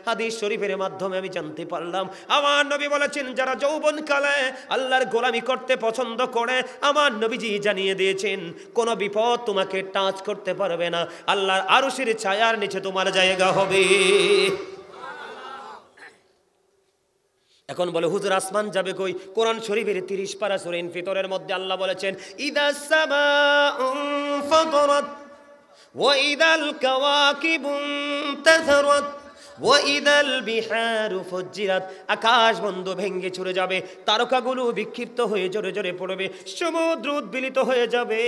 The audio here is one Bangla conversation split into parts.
হাদিস শরীফের মাধ্যমে আমি জানতে পারলাম আমার নবী বলেছেন যারা যৌবনকালে আল্লাহর গোলামি করতে পছন্দ করে আমার নবীজি জানিয়ে দিয়েছেন কোনো বিপদ তোমাকে টাচ করতে পারবে না, আল্লাহর আরশের ছায়ার নিচে তোমার জায়গা হবে। এখন বলে হুজুর আসমান যাবে কই? কোরআন শরীফের 30 পারা সূরা ইনফিতরের মধ্যে আল্লাহ বলেছেন ইদাস সামাউ ফাতারাত ওয়া ইদাল কাওয়াকিবু ইনতাসারাত ওয়া ইদাল বিহারু ফুজ্জিরাত। আকাশ বন্ধ ভেঙে চলে যাবে, তারকাগুলো বিক্ষিপ্ত হয়ে জোরে জোরে পড়বে, সমুদ্র উদ্বেলিত হয়ে যাবে।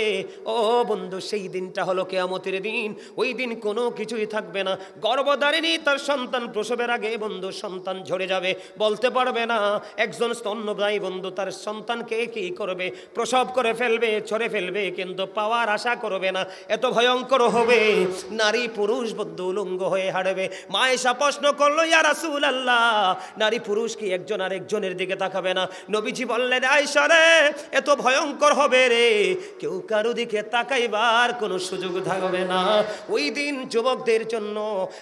ও বন্ধু, সেই দিনটা হলো কিয়ামতের দিন। ওই দিন কোনো কিছুই থাকবে না। গর্ভধারিণী তার সন্তান প্রসবের আগে বন্ধু সন্তান ঝরে যাবে, বলতে পারবে না। একজন স্তন্যদায়ী বন্ধু তার সন্তানকে কি করবে? প্রসব করে ফেলবে, ছড়ে ফেলবে, কিন্তু পাওয়ার আশা করবে না। এত ভয়ঙ্কর হবে। নারী পুরুষ বন্ধু উলঙ্গ হয়ে হাঁটবে। মায়েশা প্রশ্ন করলো, ইয়া রাসূলুল্লাহ, নারী পুরুষ কি একজন আর একজনের দিকে তাকাবে না? নবীজি বললেন, আয়েশা রে, এত ভয়ঙ্কর হবে রে, কেউ কারো দিকে তাকাইবার কোনো সুযোগ থাকবে না। ওই দিন যুবকদের জন্য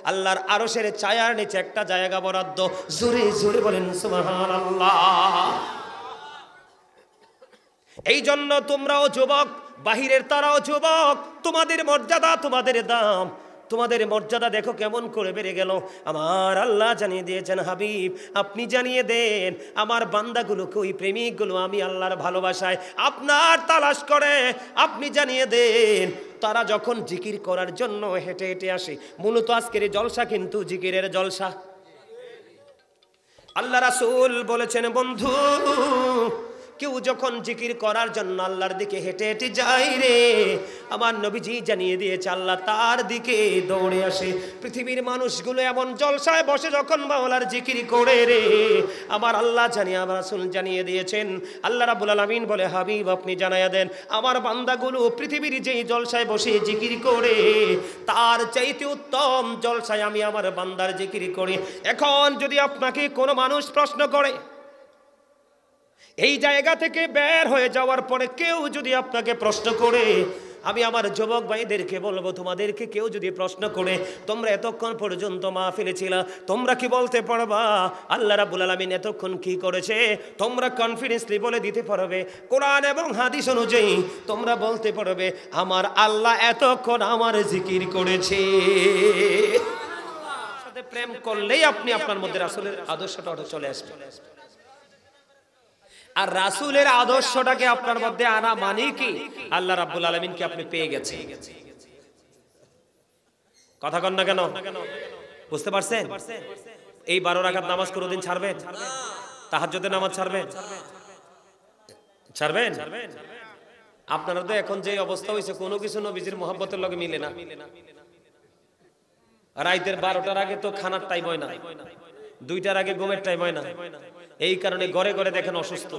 আল্লাহর আরশের ছায়ার নিচে একটা জায়গা বরাদ্দ। জোরে জোরে বলেন সুবহানাল্লাহ। এই জন্য তোমরাও যুবক, বাহিরের তারাও যুবক, তোমাদের মর্যাদা, তোমাদের দাম, তোমাদের মর্যাদা দেখো কেমন করে বেড়ে গেল। আমার আল্লাহ জানিয়ে দিয়েছেন, হাবিব আপনি জানিয়ে দেন আমার বান্দাগুলোকে, ওই প্রেমিকগুলো আমি আল্লাহর ভালোবাসায় আপনার তালাশ করে আপনি জানিয়ে দেন তারা যখন জিকির করার জন্য হেঁটে হেঁটে আসে। মূলত আজকের জলসা কিন্তু জিকিরের জলসা। আল্লাহ রাসূল বলেছেন, বন্ধু কেউ যখন জিকির করার জন্য আল্লাহর দিকে হেঁটে হেঁটে যায় রে, আমার নবীজি জানিয়ে দিয়েছে আল্লাহ তার দিকে দৌড়ে আসে। পৃথিবীর মানুষগুলো এমন জলসায় বসে যখন মাওলার জিকির করে রে, আমার আল্লাহ জানিয়ে, আমার রাসূল জানিয়ে দিয়েছেন, আল্লাহ রাব্বুল আলামিন বলে, হাবিব আপনি জানাইয়া দেন আমার বান্দাগুলো পৃথিবীর যেই জলসায় বসে জিকির করে তার চাইতে উত্তম জলসায় আমি আমার বান্দার জিকির করি। এখন যদি আপনাকে কোনো মানুষ প্রশ্ন করে, এই জায়গা থেকে বের হয়ে যাওয়ার পরে কেউ যদি আপনাকে প্রশ্ন করে, আমি আমার যুবক ভাইদেরকে বলবো, তোমাদেরকে কেউ যদি প্রশ্ন করে তোমরা এতক্ষণ পর্যন্ত মাহফিলে ছিলা, তোমরা কি বলতে পারবা আল্লাহ রাব্বুল আলামিন এতক্ষণ কি করেছে? তোমরা কনফিডেন্সলি বলে দিতে পারবে, কোরআন এবং হাদিস অনুযায়ী তোমরা বলতে পারবে আমার আল্লাহ এতক্ষণ আমার জিকির করেছে। সাথে প্রেম করলেই আপনি আপনার মধ্যে রাসূলের আদর্শটা চলে আসবে। আর রাসূলের আদর্শটাকে আপনার মধ্যে আনা মানে কি আল্লাহ রাব্বুল আলামিনকে আপনি পেয়ে গেছেন। কথা কন না কেন? বুঝতে পারছেন? এই 12 রাকাত নামাজ কোনদিন ছাড়বেন? তাহাজ্জুদের নামাজ ছাড়বেন? ছাড়বেন? আপনারা তো এখন যে অবস্থা হয়েছে কোনো কিছু নবীজির মহব্বতের লগে মিলে না। রাইতের 12টার আগে তো খানার টাইম হয় না, 2টার আগে ঘুমের টাইম হয় না। এই কারণে ঘরে ঘরে দেখেন অসুস্থ।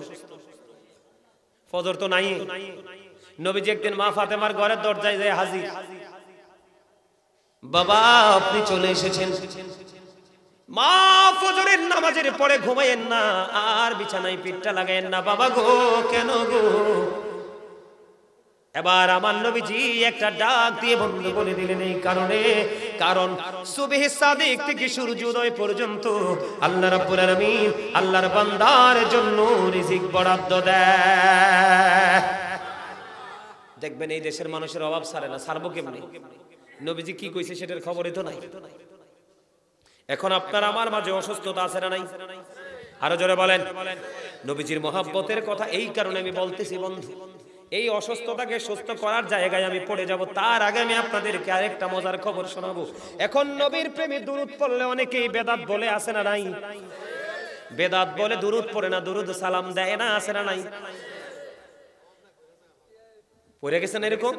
ফজর তো নাই। নবীজি একদিন মা ফাতেমার ঘরের দরজায় যায় হাজির, বাবা আপনি চলে এসেছেন। মা ফজরের নামাজের পরে ঘুমায়েন না, আর বিছানায় পিঠটা লাগায়েন না। বাবা গো, কেন গো? এবার আমার নবীজি একটা ডাক দিয়ে বন্ধ করে দিলেন এই কারণে, কারণ সুবহে সাদিক থেকে সূর্যোদয় পর্যন্ত আল্লাহ রাব্বুল আলামিন আল্লাহর বান্দার জন্য রিজিক বরাদ্দ দেয়। দেখবেন এই দেশের মানুষের অভাব ছাড়ে না, ছাড়বো কেমনে? নবীজি কি কইছে সেটার খবরই তো নাই। এখন আপনার আমার মাঝে অসুস্থতা আছে না নাই? আরো জোরে বলেন। নবীজির মহব্বতের কথা এই কারণে আমি বলতেছি বন্ধু, এই অসুস্থতাকে সুস্থ করার জায়গায় আমি পড়ে যাব, তার আগে আমি আপনাদেরকে আরেকটা মজার খবর শোনাবো। এখন নবীর প্রেমে দুরূদ পড়লে অনেকেই বেদাত বলে, আছে না নাই? বেদাত বলে, দুরূদ পড়ে না, দুরূদ সালাম দেয় না, আছে না নাই? পড়ে গেছেন এরকম?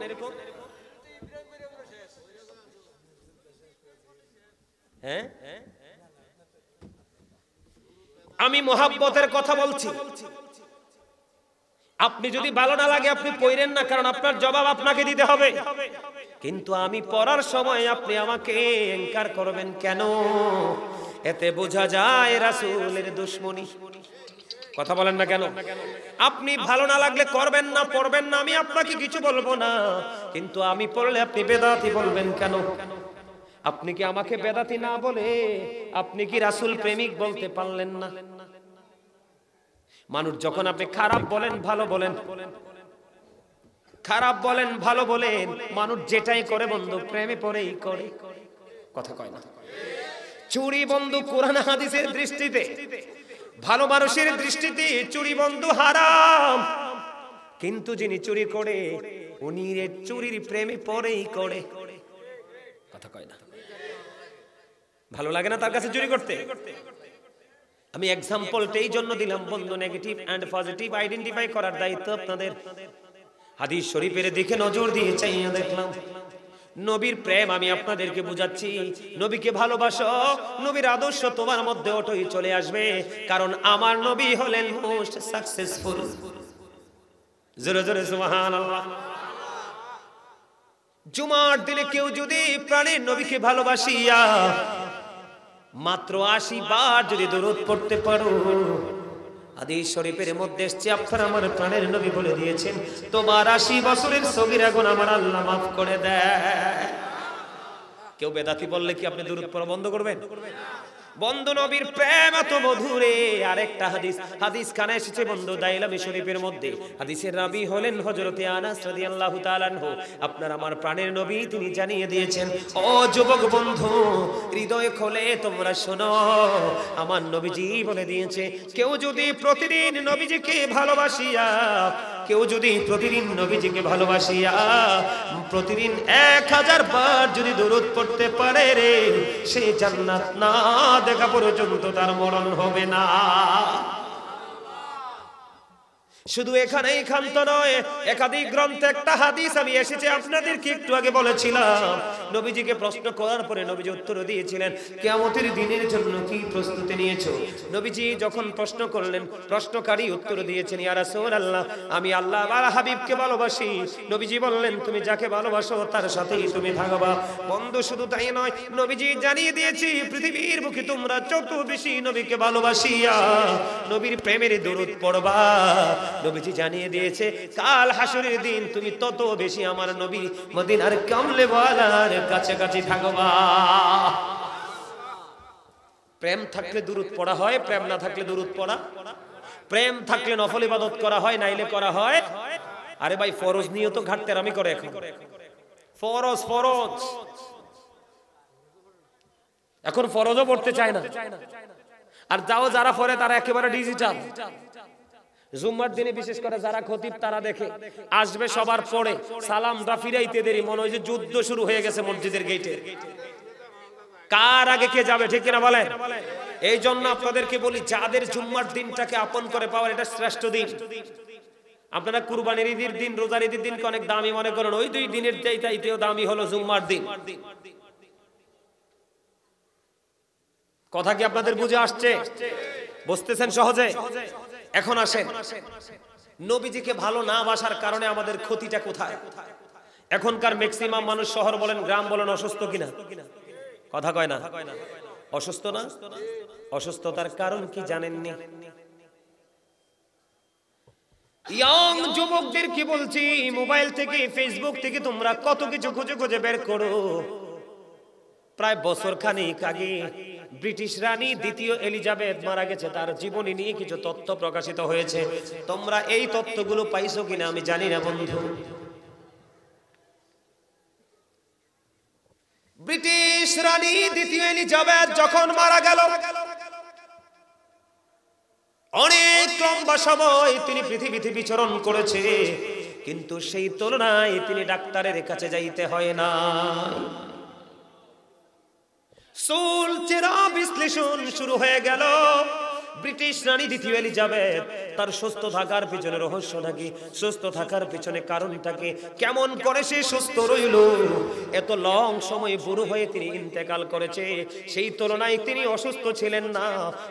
হ্যাঁ, আমি মহব্বতের কথা বলছি। আপনি যদি ভালো না লাগে আপনি পড়েন না, কারণ আপনার জবাব আপনাকে দিতে হবে। কিন্তু আমি পড়ার সময় আপনি আমাকে এনকার করবেন কেন? এতে বোঝা যায় রাসূলের দুশমনী। কথা বলেন না কেন? আপনি ভালো না লাগলে করবেন না, পড়বেন না, আমি আপনাকে কিছু বলবো না, কিন্তু আমি পড়লে আপনি বেদাতি বলবেন কেন? আপনি কি আমাকে বেদাতি না বলে আপনি কি রাসূল প্রেমিক বলতে পারলেন না? মানুষ যখন আপনি খারাপ বলেন ভালো বলেন, খারাপ বলেন ভালো বলেন, মানুষ যেটাই করে বন্ধু প্রেমে পড়েই করে। কথা কয় না? চুরি বন্ধু কোরআন হাদিসের দৃষ্টিতে, ভালো মানুষের দৃষ্টিতে চুরি বন্ধু হারাম, কিন্তু যিনি চুরি করে উনি চুরির প্রেমে পড়েই করে। কথা কয় না? ভালো লাগে না তার কাছে চুরি করতে? আমি এক্সাম্পলটা এই জন্য দিলাম বন্ধু, নেগেটিভ এন্ড পজিটিভ আইডেন্টিফাই করার দায়িত্ব আপনাদের। হাদিস শরীফের দিকে নজর দিয়ে চাইয়া দেখলাম নবীর প্রেম আমি আপনাদেরকে বুঝাচ্ছি। নবীকে ভালোবাসো, নবীর আদর্শ তোমার মধ্যে অটই চলে আসবে, কারণ আমার নবী হলেন মোস্ট সাকসেসফুল। জোরে জোরে সুবহানাল্লাহ। জুমার দিনে কেউ যদি প্রাণের নবীকে ভালোবাসিয়া মাত্র 80 বার যদি দরুদ পড়তে পারো, হাদিস শরীফের মধ্যে এসেছে আপনার আমার প্রাণের নবী বলে দিয়েছেন তোমার 80 বছরের সগীরা গুনাহ আমার আল্লাহ মাফ করে দেয়। কেউ বেদাতি বললে কি আপনি দরুদ পড়া বন্ধ করবেন? বন্ধু নবীর প্রেম এত মধুরে। আরেকটা হাদিস কানে এসেছে বন্ধু দাইলামি শরীফের মধ্যে। হাদিসের রাবী হলেন হযরতে আনাস রাদিয়াল্লাহু তাআলা আনহু। আপনার আমার প্রাণের নবী তিনি জানিয়ে দিয়েছেন, ও যুবক বন্ধু হৃদয় খোলে তোমরা শোনো, আমার নবীজি বলে দিয়েছে কেউ যদি প্রতিদিন নবীজিকে ভালোবাসিয়া, কেউ যদি প্রতিদিন নবীজিকে ভালোবাসিয়া প্রতিদিন 1000 বার যদি দরুদ পড়তে পারে রে, সে জান্নাত না দেখা পর্যন্ত তার মরণ হবে না। শুধু এখানেই ক্ষান্ত নয়, একাধিক গ্রন্থে একটা হাদিস আমি এসেছে আপনাদেরকে একটু আগে বলেছিলাম। নবীজিকে প্রশ্ন করার পরে নবীজি উত্তর দিয়েছিলেন কিয়ামতের দিনের জন্য কি প্রস্তুতি নিয়েছো? নবীজি যখন প্রশ্ন করলেন, প্রশ্নকারী উত্তর দিয়েছেন ইয়া রাসূলুল্লাহ আমি আল্লাহ আর হাবিবকে ভালোবাসি। নবীজি বললেন তুমি যাকে ভালোবাসো তার সাথেই তুমি থাকবা। বন্ধু শুধু তাই নয়, নবীজি জানিয়ে দিয়েছি পৃথিবীর বুকে তোমরা যত বেশি নবীকে ভালোবাসিয়া নবীর প্রেমের দরুদ পড়বা, নবীজি জানিয়ে দিয়েছে কাল হাসরের দিন তুমি তত বেশি আমার নবী মদিনার কামলে ওয়ালার কাছাকাছি থাকবা। প্রেম থাকলে দুরূদ পড়া হয়, প্রেম না থাকলে দুরূদ পড়া। প্রেম থাকলে নফল ইবাদত করা হয়, নাইলে করা হয়। আরে ভাই ফরজ নিয়ে তো ঘাটতেরামি করে এখন। ফরজ ফরজ এখন ফরজও পড়তে চায় না। আর যাও যারা পড়ে তারা একেবারে ডিজিটাল। জুম্মার দিনে বিশেষ করে যারা খতিব তারা দেখে আসবে সবার পরে সালামটা ফিরাইতে দেরি, মনে হয় যে যুদ্ধ শুরু হয়ে গেছে মসজিদের গেটে, কার আগে কে যাবে, ঠিক কিনা বলেন? এই জন্য আপনাদেরকে বলি যাদের জুম্মার দিনটাকে আপন করে পাওয়ার এটা শ্রেষ্ঠ দিন। আপনারা কুরবানির ঈদের দিন, রোজার ঈদের দিনকে অনেক দামি মনে করেন, ওই দুই দিনের চাইতেও দামি হলো জুম্মার দিন। কথা কি আপনাদের বুঝে আসছে? বুঝতেছেন সহজে? এখন আসেন নবীজিকে ভালো না বাসার কারণে আমাদের ক্ষতিটা কোথায়? এখনকার ম্যাক্সিমাম মানুষ শহর বলেন গ্রাম বলেন অসুস্থ কিনা? কথা কয় না? অসুস্থ না? অসুস্থতার কারণ কি জানেননি? ইয়াং যুবকদের কি বলছি, মোবাইল থেকে ফেসবুক থেকে তোমরা কত কিছু খুঁজে খুঁজে বের করো। প্রায় বছর খানিক আগে ব্রিটিশ রানী দ্বিতীয় এলিজাবেথ মারা গেছে, তার জীবনী নিয়ে কিছু তথ্য প্রকাশিত হয়েছে। তোমরা এই তথ্যগুলো পাইছো কিনা আমি জানি না বন্ধু। ব্রিটিশ রানী দ্বিতীয় এলিজাবেথ যখন মারা গেল, অনেক লম্বা সময় তিনি পৃথিবীতে বিচরণ করেছে, কিন্তু সেই তুলনায় তিনি ডাক্তারের কাছে যাইতে হয় না। চুল চেরা বিশ্লেষণ শুরু হয়ে গেল। ব্রিটিশ রানী দ্বিতীয় এলিজাবেথ তার সুস্থ থাকার পিছনে রহস্য নাকি, সুস্থ থাকার পিছনে কারণটাকে, কেমন করে সে সুস্থ রইল? এত লং সময় বুড়ো হয়ে তিনি ইন্তেকাল করেছে, সেই তুলনায় তিনি অসুস্থ ছিলেন না,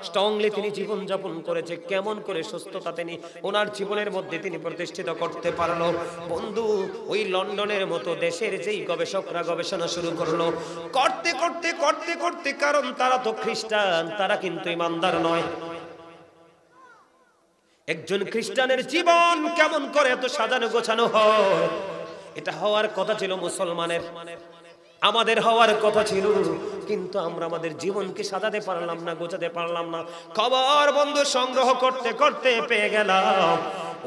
স্ট্রংলি তিনি জীবন যাপন করেছে। কেমন করে সুস্থতা তিনি ওনার জীবনের মধ্যে তিনি প্রতিষ্ঠিত করতে পারলো? বন্ধু ওই লন্ডনের মতো দেশের যেই গবেষকরা গবেষণা শুরু করলো, করতে করতে করতে করতে, কারণ তারা তো খ্রিস্টান, তারা কিন্তু ইমানদার নয়। একজন খ্রিস্টানের জীবন কেমন করে এত সাজানো গোছানো হয়? এটা হওয়ার কথা ছিল মুসলমানের। আমাদের হওয়ার কথা ছিল, কিন্তু আমরা আমাদের জীবনকে সাজাতে পারলাম না, গোছাতে পারলাম না। খবর বন্ধু সংগ্রহ করতে করতে পেয়ে গেলাম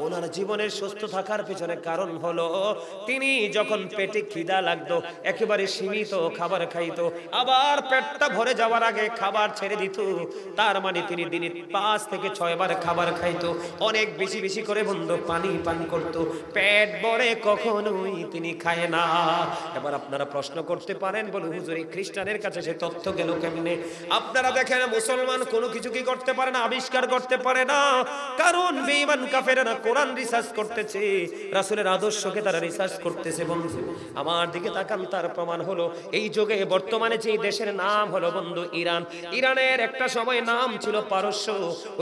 ওনার জীবনের সুস্থ থাকার পেছনে কারণ হলো তিনি যখন পেটে খিদা লাগতো একেবারে সীমিত খাবার খাইতো, আবার পেটটা ভরে যাওয়ার আগে খাবার ছেড়ে দিত। তার মানে তিনি দিনে 5 থেকে 6 বার খাবার খাইতো, অনেক বেশি বেশি করে বন্ধু পানি পান করতো, পেট ভরে কখনোই তিনি খায় না। এবার আপনারা প্রশ্ন করতে পারেন, বলে হুজুর এই খ্রিস্টানের কাছে সে তথ্য গেল কেমনে? আপনারা দেখেন মুসলমান কোনো কিছু কি করতে পারে না, আবিষ্কার করতে পারে না, কারণ বেঈমান কাফেররা কোরআন রিসার্চ করতেছে, রাসূলের আদর্শকে তারা রিসার্চ করতেছে। বন্ধু আমার দিকে তাকান, তার প্রমাণ হলো এই যুগে বর্তমানে যে দেশের নাম হলো বন্ধু ইরান। ইরানের একটা সময় নাম ছিল পারস্য।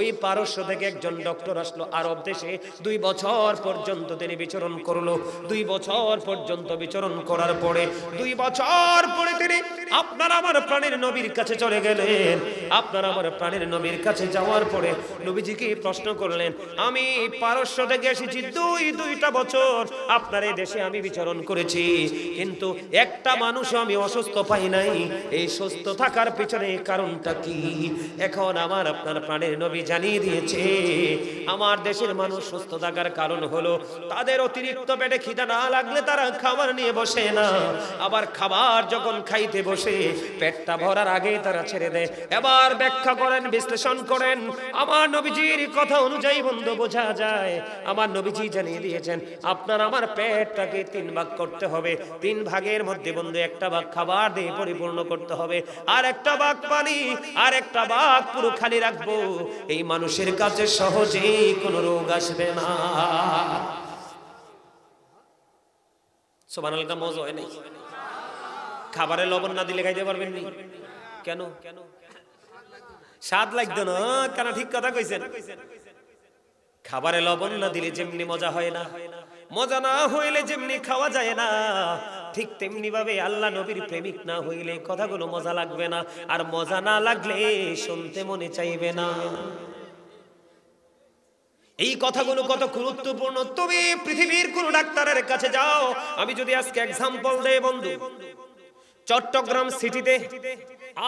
ওই পারস্য থেকে একজন ডক্টর আসলো আরব দেশে, 2 বছর পর্যন্ত তিনি বিচরণ করলো। 2 বছর পর্যন্ত বিচরণ করার পরে 2 বছর পরে তিনি আপনার আমার প্রাণের নবীর কাছে চলে গেলেন। আপনার আমার প্রাণের নবীর কাছে যাওয়ার পরে নবীজিকে প্রশ্ন করলেন, আমি পারস্য থেকে এসেছি, 2টা বছর আপনার এই দেশে আমি বিচরণ করেছি, কিন্তু একটা মানুষও আমি অসুস্থ পাই নাই, এই সুস্থ থাকার পিছনে কারণটা কি? এখন আমার আপনার প্রাণের নবী জানিয়ে দিয়েছে, আমার দেশের মানুষ সুস্থ থাকার কারণ হলো তাদের অতিরিক্ত পেটে খিদা না লাগলে তারা খাবার নিয়ে বসে না, আবার খাবার যখন খাইতে বসে পেটটা ভরার আগে তারা ছেড়ে দেয়। এবার ব্যাখ্যা করেন, বিশ্লেষণ করেন, আমার নবীজির কথা অনুযায়ী বন্ধু বোঝা যায়, আমার নবীজি জানিয়ে দিয়েছেন আপনার আমার পেটটাকে 3 ভাগ করতে হবে। 3 ভাগের মধ্যে বন্ধু 1টা ভাগ খাবার দিয়ে পরিপূর্ণ করতে হবে, আর 1টা ভাগ পানি, আর 1টা ভাগ পুরো খালি রাখবো। এই মানুষের কাছে সহজেই কোনো রোগ আসবে না। সুবহানাল্লাহ, মজা হয় নাই? খাবারে লবণ না দিলে খাইতে পারবেন নি? কেন? স্বাদ লাগতো না কেন? ঠিক কথা কইছেন। খাবারে লবণ না দিলে যেমনি মজা হয় না, মজা না হইলে যেমনি খাওয়া যায় না, ঠিক তেমনি ভাবে আল্লাহ নবীর প্রেমিক না হইলে কথাগুলো মজা লাগবে না, আর মজা না লাগলে শুনতে মনে চাইবে না। এই কথাগুলো কত গুরুত্বপূর্ণ। তুমি পৃথিবীর কোন ডাক্তারের কাছে যাও, আমি যদি আজকে एग्जांपल দেই বন্ধু, চট্টগ্রাম সিটিতে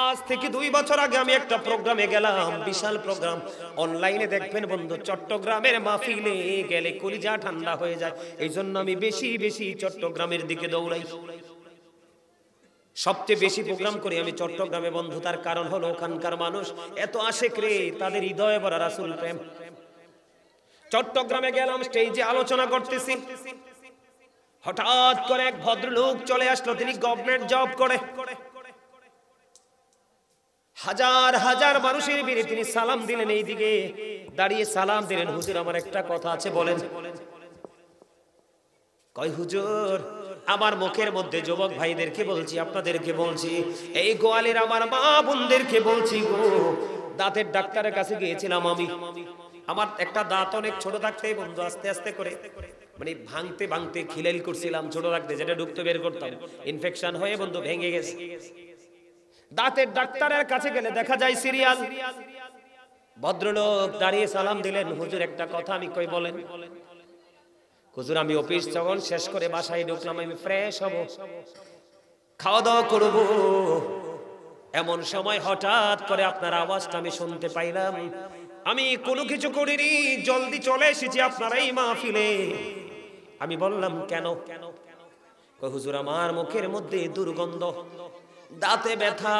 আজ থেকে 2 বছর আগে আমি একটা প্রোগ্রামে গেলাম, বিশাল প্রোগ্রাম, অনলাইনে দেখবেন বন্ধু, চট্টগ্রামের মাহফিলে গেলে কলিজা ঠান্ডা হয়ে যায়। এই জন্য আমি বেশি বেশি চট্টগ্রামের দিকে দৌড়াই, সবচেয়ে বেশি প্রোগ্রাম করি আমি চট্টগ্রামে বন্ধু। তার কারণ হলো ওখানকার মানুষ এত আশেক রে, তাদের হৃদয়ে ভরা রাসূল প্রেম। চট্টগ্রামে গেলাম, স্টেজে আলোচনা করতেছি, হঠাৎ করে এক ভদ্রলোক চলে আসলো, তিনি গভর্নমেন্ট জব করে। হাজার হাজার মানুষের ভিড়ে তিনি সালাম দিলেন, এইদিকে দাঁড়িয়ে সালাম দিলেন, হুজুর আমার একটা কথা আছে বলেন। কয় হুজুর, আমার মুখের মধ্যে যুবক ভাইদেরকে বলছি, আপনাদেরকে বলছি, এই গোয়ালের আমার মা বোনদেরকে বলছি গো, দাঁতের ডাক্তারের কাছে গিয়েছিলাম আমি, আমার একটা দাঁত অনেক ছোট থাকতেই বন্ধু আস্তে আস্তে করে মানে ভাঙতে ভাঙতে খিলাইল করছিলাম, ছোট থাকতে যেটা ঢুকতে বের করতাম, ইনফেকশন হয়ে বন্ধু ভেঙে গেছে। দাঁতের ডাক্তারের কাছে গেলে দেখা যায় সিরিয়াল। ভদ্রলোক দাঁড়িয়ে সালাম দিলেন, হুজুর একটা কথা আমি কই বলেন। হুজুর আমি অফিস যখন শেষ করে বাসায় ঢুকলাম, আমি ফ্রেশ হব, খাওয়া দাওয়া করব, এমন সময় হঠাৎ করে আপনার আওয়াজটা আমি শুনতে পাইলাম। আমি কোনো কিছু করিনি, জলদি চলে এসেছি আপনার এই মাহফিলে। আমি বললাম কেন? কই হুজুর আমার মুখের মধ্যে দুর্গন্ধ, দাঁতে ব্যথা,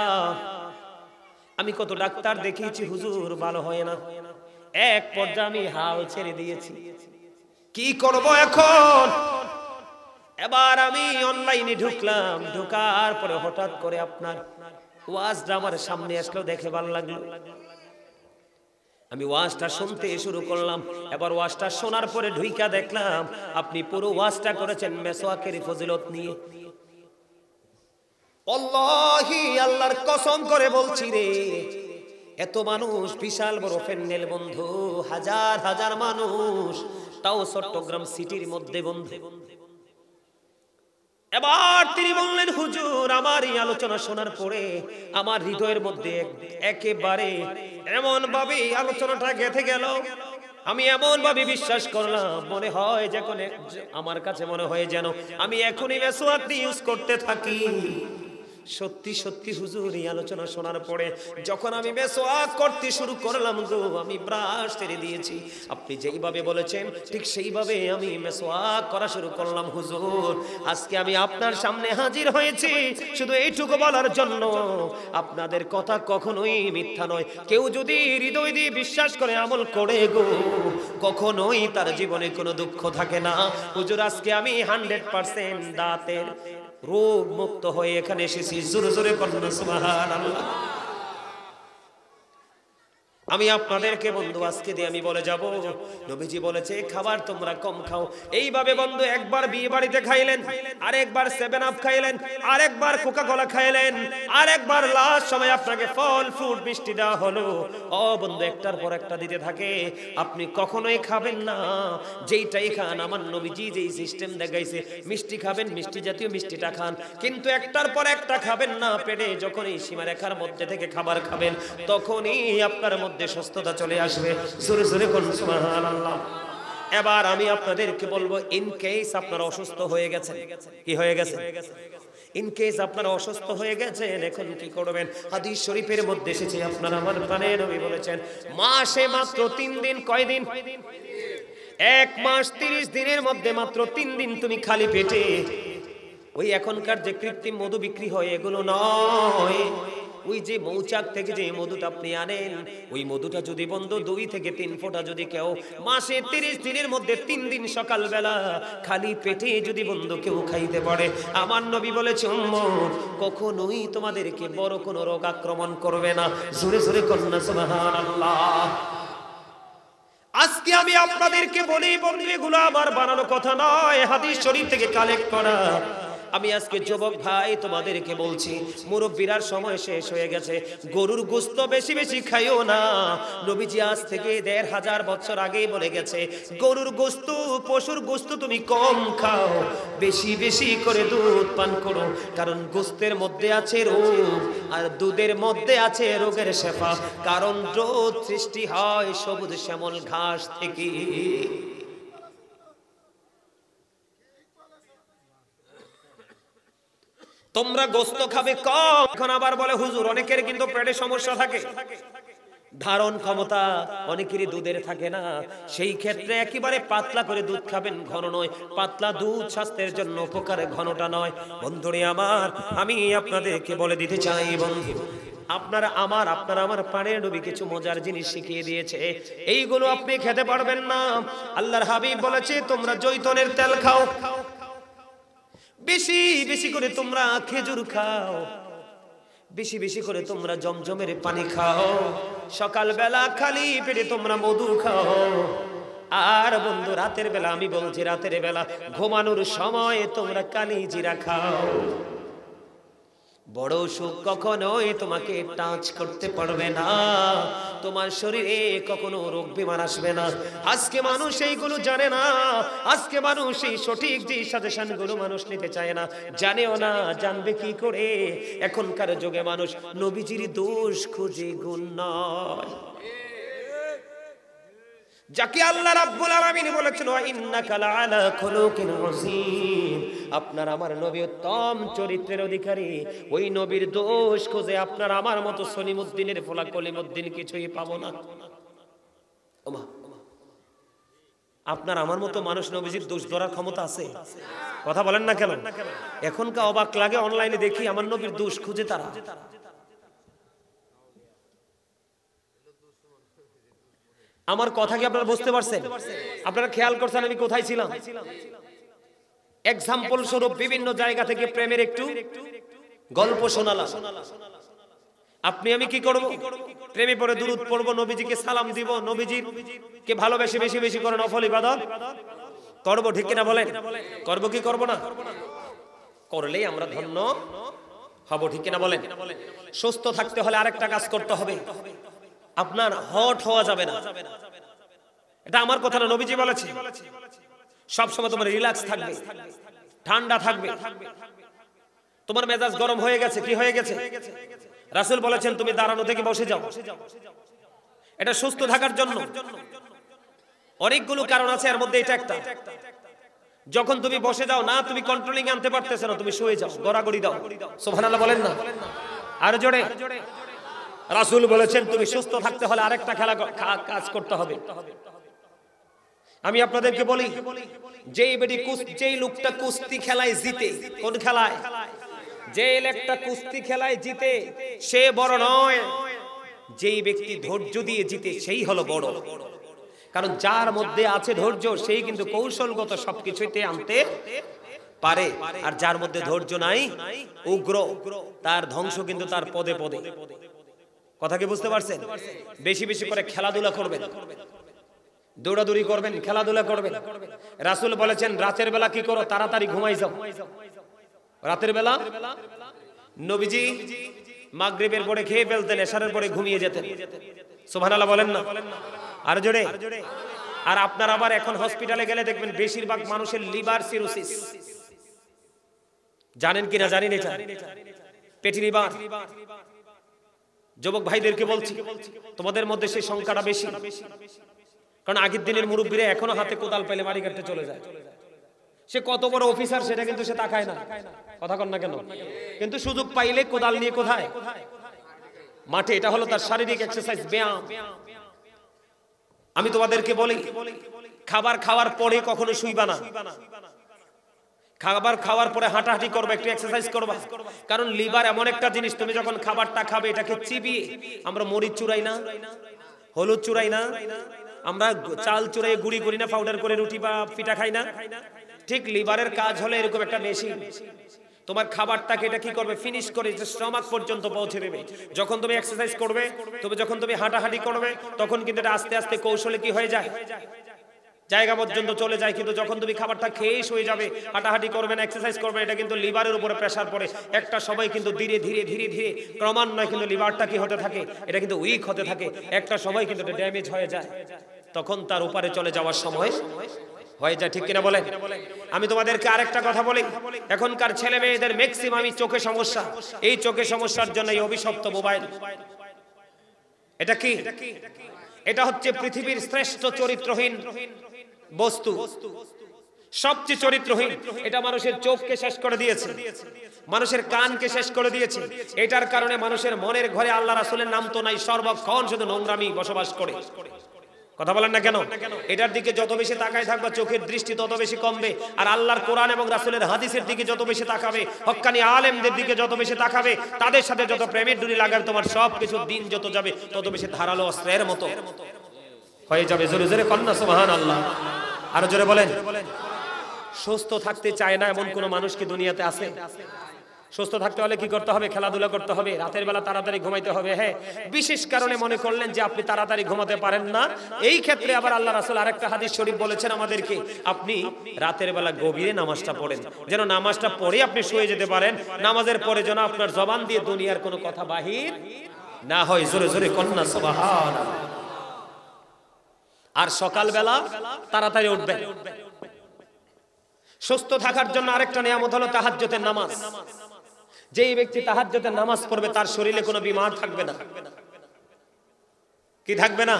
আমি কত ডাক্তার দেখিয়েছি হুজুর ভালো হয় না, এক পর্যায়ে আমি হাল ছেড়ে দিয়েছি, কি করব এখন? এবার আমি অনলাইনে ঢুকলাম, ঢোকার পরে হঠাৎ করে আপনার ওয়াজটা আমার সামনে আসলো, দেখে ভালো লাগলো, আমি ওয়াজটা শুনতে শুরু করলাম। এবার ওয়াজটা শোনার পরে ঢুইকা দেখলাম আপনি পুরো ওয়াজটা করেছেন মেসওয়াকের ফজিলত নিয়ে। আল্লাহি, আল্লাহর কসম করে বলছি রে, এত মানুষ, বিশাল বড় প্যান্ডেল বন্ধু, হাজার হাজার মানুষ, তাও চট্টগ্রাম সিটির মধ্যে বন্ধু। এবার তিনি বললেন হুজুর আমার এই আলোচনা শোনার পরে আমার হৃদয়ের মধ্যে একেবারে এমন ভাবে আলোচনাটা গেঁথে গেল, আমি এমন ভাবে বিশ্বাস করলাম, মনে হয় যখন আমার কাছে মনে হয় যেন আমি এখনই মেসওয়াক ইউজ করতে থাকি। সত্যি সত্যি হুজুর এই আলোচনা শোনার পরে যখন আমি মেসওয়াক করতে শুরু করলাম গো, আমি ব্রাশ ছেড়ে দিয়েছি। আপনি যেইভাবে বলেছেন ঠিক সেইভাবে আমি মেসওয়াক করা শুরু করলাম। হুজুর আজকে আমি আপনার সামনে হাজির হয়েছি শুধু এইটুকু বলার জন্য, আপনাদের কথা কখনোই মিথ্যা নয়। কেউ যদি হৃদয় দিয়ে বিশ্বাস করে আমল করে গো, কখনোই তার জীবনে কোনো দুঃখ থাকে না। হুজুর আজকে আমি 100% দাঁতের রোগ মুক্ত হয়ে এখানে এসেছি। জোরে জোরে বলুন সুবহানাল্লাহ। আমি আপনাদেরকে বন্ধু আজকে দিয়ে আমি বলে যাব, নবীজি বলেছে খাবার তোমরা কম খাও। এইভাবে বন্ধু একবার বিয়ে বাড়িতে খাইলেন, আরেকবার 7 আপ খাইলেন, আরেকবার কোকা কোলা খাইলেন, আরেকবার লাস্ট সময় আপনাকে ফল ফ্রুট মিষ্টি দেওয়া হলো। ও বন্ধু একটার পর একটা দিতে থাকে, আপনি কখনোই খাবেন না যেইটাই খান। আমার নবীজি যেই সিস্টেম দেখাইছে, মিষ্টি খাবেন মিষ্টি জাতীয় মিষ্টিটা খান, কিন্তু একটার পর একটা খাবেন না। পেটে যখন এই সীমারেখার মধ্যে থেকে খাবার খাবেন তখনই আপনার মধ্যে সুস্থতা চলে আসবে। জোরে জোরে বলুন সুবহানাল্লাহ। এবার আমি আপনাদেরকে বলবো, ইন কেস আপনারা অসুস্থ হয়ে গেছেন, কি হয়ে গেছে, ইন কেস আপনারা অসুস্থ হয়ে গেছেন, এখন কি করবেন? হাদিস শরীফের মধ্যে এসেছে, আপনারা আমার প্রাণের নবী বলেছেন মাসে মাত্র 3 দিন, কয় দিন? 1 মাস 30 দিনের মধ্যে মাত্র 3 দিন তুমি খালি পেটে ওই এখনকার যে কৃত্রিম মধু বিক্রি হয় এগুলো নয়, ওই যে মৌচাক থেকে যে মধুটা আপনি আনেন, ওই মধুটা যদি বন্ধু 2 থেকে 3 ফোঁটা যদি কেউ মাসে 30 দিনের মধ্যে 3 দিন সকালবেলা খালি পেটে যদি বন্ধু কেউ খাইতে পারে, আমার নবী বলেছে উম্মত কখনোই তোমাদেরকে বড় কোনো রোগ আক্রমণ করবে না। জোরে জোরে কন্যা সুবহানাল্লাহ। আজকে আমি আপনাদেরকে বলি বন্ধু, এগুলো আমার বানানো কথা নয়, হাদিস শরীফ থেকে কালেক্ট করা। আমি আজকে যুবক ভাই তোমাদেরকে বলছি, মুরব্বিরার সময় শেষ হয়ে গেছে, গরুর গোশত বেশি বেশি খাইও না। নবীজি আজ থেকে 1500 বছর আগেই বলে গেছে, গরুর গোশত পশুর গোশত তুমি কম খাও, বেশি বেশি করে দুধ পান করো, কারণ গোশতের মধ্যে আছে রোগ আর দুধের মধ্যে আছে রোগের শেফা। কারণ রোগ সৃষ্টি হয় সবুজ শ্যামল ঘাস থেকে। তোমরা গোশত খাবে কম। এখন আবার বলে হুজুর অনেকের কিন্তু পেটে সমস্যা থাকে, ধারণ ক্ষমতা অনেকেরই দুধের থাকে না, সেই ক্ষেত্রে একেবারে পাতলা করে দুধ খাবেন, ঘন নয়। পাতলা দুধ স্বাস্থ্যের জন্য উপকারে, ঘনটা নয়। বন্ধুরে আমার, আমি আপনাদেরকে বলে দিতে চাই বন্ধু, আপনারা আমার প্রাণের নবী কিছু মজার জিনিস শিখিয়ে দিয়েছে, এইগুলো আপনি খেতে পারবেন না। আল্লাহর হাবিব বলেছে তোমরা জৈতুনের তেল খাও, বেশি বেশি করে তোমরা খেজুর খাও, বেশি বেশি করে তোমরা জমজমের পানি খাও, সকালবেলা খালি পেটে তোমরা মধু খাও। আর বন্ধু রাতের বেলা, আমি বলছি রাতের বেলা ঘুমানোর সময় তোমরা কালি জিরা খাও। বড় সুখ কখনোই তোমাকে টাচ করতে পারবে না, তোমার শরীরে কখনো রোগ বিমার আসবে না। আজকে মানুষ এইগুলো জানে না, আজকে মানুষ এই সঠিক যে সাজেশন গুলো মানুষ নিতে চায় না, জানেও না, জানবে কি করে? এখনকার যুগে মানুষ নবীজির দোষ খুঁজে, গুণ নয়। যাকে আল্লাহ রাব্বুল আলামিন বলেছেন ওয়া ইন্নাকা লাআলা খুলুকিন আযীম, আপনার আমার নবী উত্তম চরিত্রের অধিকারী, ওই নবীর দোষ খুঁজে আপনার আমার মতো সলিমউদ্দিনের ফলা কলিমউদ্দিন কিছুই পাবো না। ওমা, আপনার আমার মতো মানুষ নবীজির দোষ ধরার ক্ষমতা আছে? কথা বলেন না কেন? এখনকার অবাক লাগে, অনলাইনে দেখি আমার নবীর দোষ খুঁজে তারা। আমার কথা কি আপনারা বুঝতে পারছেন? আপনারা খেয়াল করছেন আমি কোথায় ছিলাম? এক্সাম্পল স্বরূপ বিভিন্ন জায়গা থেকে প্রেমের একটু গল্প শোনালাম। আপনি আমি কি করব? প্রেমে পড়ে দুরূদ পড়ব, নবীজিকে সালাম দিব, নবীজিকে ভালোবেসে বেশি বেশি করে নফল ইবাদত করব, ঠিক কিনা বলেন? করব কি করব না? করলেই আমরা ধন্য হব, ঠিক কিনা বলেন? সুস্থ থাকতে হলে আরেকটা কাজ করতে হবে, আপনার হট হওয়া যাবে না। এটা আমার কথা না, নবীজি বলেছে সবসময় তোমার রিল্যাক্স থাকবে, ঠান্ডা থাকবে। তোমার মেজাজ গরম হয়ে গেছে, কি হয়ে গেছে? রাসূল বলেছেন তুমি দাঁড়ানো থেকে বসে যাও। এটা সুস্থ থাকার জন্য অনেকগুলো কারণ আছে, এর মধ্যে এটা একটা। যখন তুমি বসে যাও না, তুমি কন্ট্রোলিং আনতে পারতেছো না, তুমি শুয়ে যাও, গড়াগড়ি দাও। সুবহানাল্লাহ বলেন না, আর জোরে। রাসূল বলেছেন তুমি সুস্থ থাকতে হলে আরেকটা কাজ করতে হবে। আমি আপনাদেরকে বলি, যেই লোকটা কুস্তি খেলায় জিতে, কোন খেলায়? যে লোকটা কুস্তি খেলায় জিতে সে বড় নয়, যেই ব্যক্তি ধৈর্য দিয়ে জিতে সেই হলো বড়। কারণ যার মধ্যে আছে ধৈর্য সেই কিন্তু কৌশলগত সবকিছুতে আনতে পারে, আর যার মধ্যে ধৈর্য নাই, উগ্র, তার ধ্বংস কিন্তু তার পদে পদে। কথা কি বুঝতে পারছেন? বেশি বেশি করে খেলাধুলা করবেন, দৌড়াদৌড়ি করবেন, খেলাধুলা করবেন। রাসূল বলেছেন রাতের বেলা কি করো? তাড়াতাড়ি ঘুমাই যাও। রাতের বেলা নবীজি মাগরিবের পরে খেয়ে ফেলতেন, এশারের পরে ঘুমিয়ে যেতেন। সুবহানাল্লাহ বলেন না, আর জোরে। আর আপনার আবার এখন হসপিটালে গেলে দেখবেন বেশিরভাগ মানুষের লিভার সিরোসিস। জানেন কিনা জানি না, পেটি লিভার। যুবক ভাইদেরকে বলছি তোমাদের মধ্যে সেই সংখ্যাটা বেশি, কারণ আগের দিনের মুরব্বীরা এখনো হাতে কোদাল পেলে মাটি কাটতে চলে যায়। সে কত বড় অফিসার সেটা কিন্তু সে তাকায় না, কথা কন না কেন? কিন্তু সুযোগ পাইলে কোদাল নিয়ে কোথায়? মাঠে। এটা হলো তার শারীরিক এক্সারসাইজ, ব্যায়াম। আমি তোমাদেরকে বলি খাবার খাওয়ার পরে কখনো শুইবা না। খাবার খাওয়ার পরে হাঁটাহাঁটি করবে, একটু এক্সারসাইজ করবা। কারণ লিভার এমন একটা জিনিস, তুমি যখন খাবারটা খাবে এটাকে চিবিয়ে, আমরা মরিচ চুরাই না, হলুদ চুরাই না, আমরা চাল চুরাই গুঁড়ি করি না, পাউডার করে রুটি বা পিঠা খাই না, ঠিক লিভারের কাজ হলো এরকম একটা মেশিন। তোমার খাবারটাকে এটা কি করবে? ফিনিশ করে স্টমাক পর্যন্ত পৌঁছে দেবে। যখন তুমি এক্সারসাইজ করবে, যখন তুমি হাঁটাহাঁটি করবে, তখন কিন্তু এটা আস্তে আস্তে কৌশলে কি হয়ে যায়, জায়গা পর্যন্ত চলে যায়। কিন্তু যখন তুমি খাবারটা খেয়ে শুয়ে যাবে, হাঁটাহাঁটি করবে না, এক্সারসাইজ করবে, এটা কিন্তু লিভারের উপরে প্রেসার পড়ে। একটা সময় কিন্তু ধীরে ধীরে ধীরে ধীরে ক্রমান্বয়ে কিন্তু লিভারটা কি হতে থাকে, এটা কিন্তু উইক হতে থাকে। একটা সময় কিন্তু এটা ড্যামেজ হয়ে যায়, তখন তার উপরে চলে যাওয়ার সময় হয়ে যায়। ঠিক কিনা বলেন? আমি তোমাদেরকে আরেকটা কথা বলি, এখনকার ছেলে মেয়েদের ম্যাক্সিমামই চোখে সমস্যা। এই চোখে সমস্যার জন্য এই অভিশপ্ত মোবাইল। এটা কি? এটা হচ্ছে পৃথিবীর শ্রেষ্ঠ চরিত্রহীন বস্তু, সবচেয়ে চরিত্রহীন। এটা মানুষের চোখকে শেষ করে দিয়েছে, মানুষের কানকে শেষ করে দিয়েছে। এটার কারণে মানুষের মনের ঘরে আল্লাহ রাসূলের নাম তো নাই, সর্বক্ষণ শুধু নোংরামি বসবাস করে। কথা বলেন না কেন? এটার দিকে যত বেশি তাকায় থাকবা, চোখের দৃষ্টি তত বেশি কমবে। আর আল্লাহর কোরআন এবং রাসূলের হাদিসের দিকে যত বেশি তাকাবে, হক্কানি আলেমদের দিকে যত বেশি তাকাবে, তাদের সাথে যত প্রেমের ডুরি লাগাবে, তোমার সব কিছু দিন যত যাবে তত বেশি ধারালো অস্ত্রের মতো হয়ে যাবে। জোরে জোরে কন্যা সুবহানাল্লাহ, আরো জোরে বলেন। সুস্থ থাকতে চায় না এমন কোন মানুষ কি দুনিয়াতে আছে? সুস্থ থাকতে হলে কি করতে হবে? খেলাধুলা করতে হবে, রাতের বেলা তাড়াতাড়ি ঘুমাইতে হবে। হ্যাঁ, বিশেষ কারণে মনে করলেন যে আপনি তাড়াতাড়ি ঘুমাতে পারেন না, এই ক্ষেত্রে আবার আল্লাহ রাসূল আরেকটা হাদিস শরীফ বলেছেন আমাদেরকে, আপনি রাতের বেলা গভীরে নামাজটা পড়েন, যেন নামাজটা পড়ে আপনি শুয়ে যেতে পারেন। নামাজের পরে যেন আপনার জবান দিয়ে দুনিয়ার কোনো কথা বাহির না হয়। জোরে জোরে কন্যা সুবহানাল্লাহ। আর সকালবেলা তাড়াতাড়ি উঠবেন। সুস্থ থাকার জন্য আরেকটা নিয়ামত হলো তাহাজ্জুদের নামাজ। যেই ব্যক্তি তাহাজ্জুদের নামাজ পড়বে তার শরীরে কোনো বিমার থাকবে না। কি থাকবে না?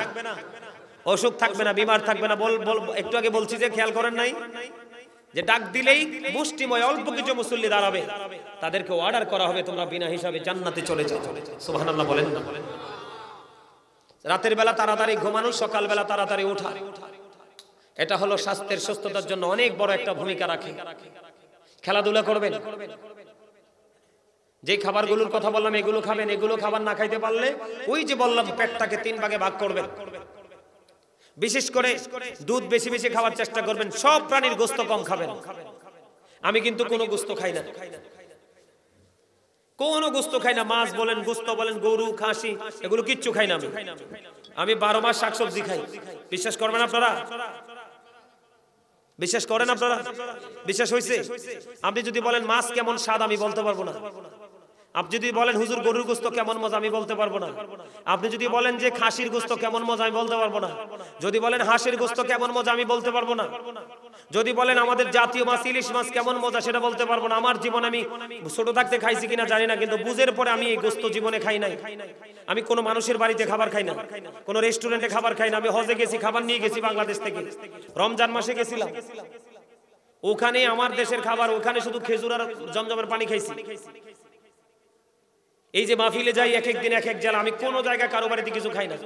অসুখ থাকবে না, বিমার থাকবে না। একটু আগে বলছি যে খেয়াল করেন নাই যে ডাক দিলেই মুষ্টিময় অল্প কিছু মুসল্লি দাঁড়াবে, তাদেরকে অর্ডার করা হবে তোমরা বিনা হিসাবে জান্নাতে চলে যাও। সুবহানাল্লাহ বলেন না। রাতের বেলা তাড়াতাড়ি ঘুমানো, সকালবেলা তাড়াতাড়ি ওঠা, এটা হলো স্বাস্থ্যের সুস্থতার জন্য অনেক বড় একটা ভূমিকা রাখে। খেলাধুলা করবেন, যে খাবারগুলোর কথা বললাম এগুলো খাবেন। এগুলো খাবার না খাইতে পারলে ওই যে বললাম পেটটাকে 3 ভাগে ভাগ করবেন। বিশেষ করে দুধ বেশি বেশি খাওয়ার চেষ্টা করবেন। সব প্রাণীর গোশত কম খাবেন। আমি কিন্তু কোনো গোশত খাই না, কোনো গোশত খাই না। মাছ বলেন, গোশত বলেন, গরু, খাসি, এগুলো কিচ্ছু খাই না। আমি 12 মাস শাকসবজি খাই। বিশ্বাস করবেন আপনারা? বিশ্বাস করেন আপনারা? বিশ্বাস হয়েছে? আপনি যদি বলেন মাছ কেমন স্বাদ, আমি বলতে পারবো না। আপনি যদি বলেন হুজুর গরুর গোশত কেমন মজা, আমি বলতে পারবো না। আপনি যদি বলেন যে খাসির গোশত কেমন মজা, আমি বলতে পারবো না। যদি বলেন হাঁসের গোশত কেমন মজা, আমি বলতে পারবো না। যদি বলেন আমাদের জাতীয় মাছ ইলিশ মাছ কেমন মজা, সেটা বলতে পারবো না। আমার জীবন আমি ছোট থাকতে খাইছি কিনা জানি না, কিন্তু বুঝের পরে আমি এই গোশত জীবনে খাই নাই। আমি কোনো মানুষের বাড়িতে খাবার খাই না, কোনো রেস্টুরেন্টে খাবার খাই না। আমি হজে গেছি, খাবার নিয়ে গেছি বাংলাদেশ থেকে, রমজান মাসে গেছিলাম। ওখানে আমার দেশের খাবার, ওখানে শুধু খেজুর আর জমজমের পানি খাইছি। এই যে মাহফিলে যাই এক এক দিন এক এক জেলা, আমি কোনো জায়গায় কারো বাড়িতে কিছু খাই না।